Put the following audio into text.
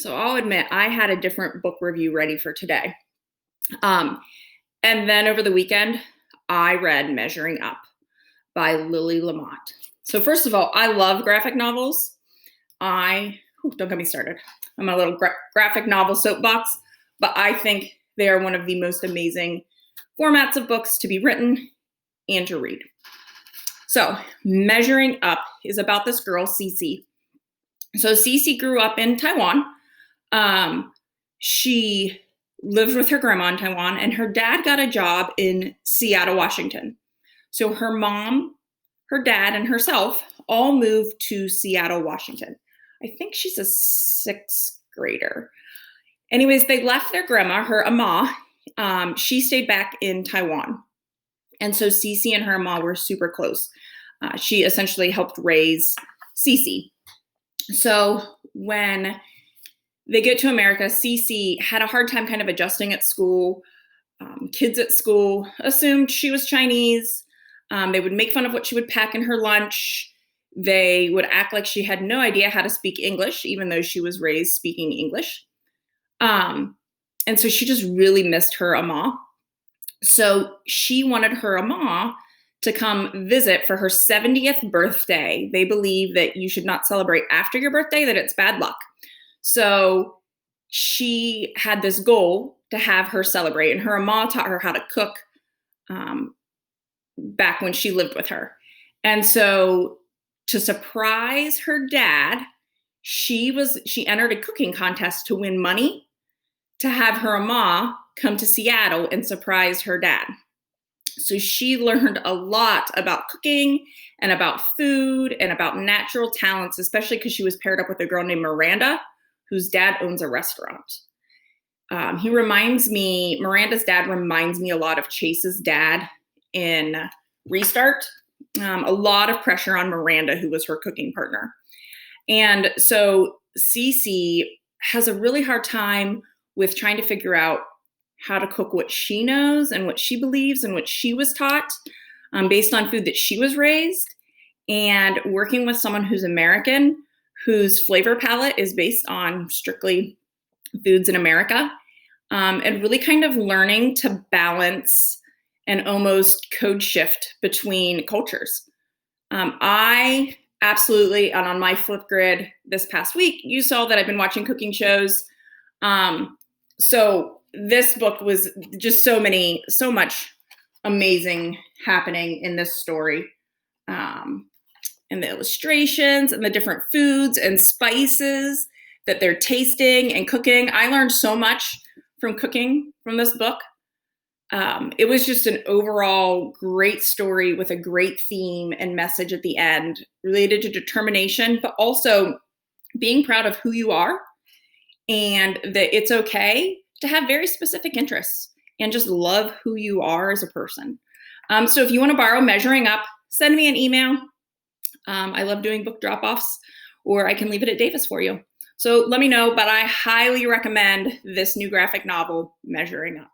So I'll admit I had a different book review ready for today. Um, and then over the weekend, I read Measuring Up by Lily Lamott. So first of all, I love graphic novels. Don't get me started. I'm a little graphic novel soapbox, but I think they are one of the most amazing formats of books to be written and to read. So Measuring Up is about this girl, Cece. So Cece grew up in Taiwan. She lived with her grandma in Taiwan, and her dad got a job in Seattle, Washington. So her mom, her dad, and herself all moved to Seattle, Washington. I think she's a sixth grader. Anyways, they left their grandma, her Ama. She stayed back in Taiwan. And so Cece and her Ama were super close. She essentially helped raise Cece. So when they get to America, Cece had a hard time kind of adjusting at school. Kids at school assumed she was Chinese. They would make fun of what she would pack in her lunch. They would act like she had no idea how to speak English, even though she was raised speaking English. And so she just really missed her Ama. So she wanted her Ama to come visit for her 70th birthday. They believe that you should not celebrate after your birthday, that it's bad luck. So she had this goal to have her celebrate, and her Ama taught her how to cook back when she lived with her. And so to surprise her dad, she entered a cooking contest to win money to have her Ama come to Seattle and surprise her dad. So she learned a lot about cooking and about food and about natural talents, especially because she was paired up with a girl named Miranda, whose dad owns a restaurant. Miranda's dad reminds me a lot of Chase's dad in Restart. A lot of pressure on Miranda, who was her cooking partner. And so Cece has a really hard time with trying to figure out how to cook what she knows and what she believes and what she was taught based on food that she was raised, and working with someone who's American, whose flavor palette is based on strictly foods in America, and really kind of learning to balance and almost code shift between cultures. I absolutely, and on my Flipgrid this past week, you saw that I've been watching cooking shows. So this book was just so much amazing happening in this story. And the illustrations and the different foods and spices that they're tasting and cooking. I learned so much from cooking from this book. It was just an overall great story with a great theme and message at the end related to determination, but also being proud of who you are and that it's okay to have very specific interests and just love who you are as a person. So if you want to borrow Measuring Up, send me an email. I love doing book drop-offs, or I can leave it at Davis for you. So let me know, but I highly recommend this new graphic novel, Measuring Up.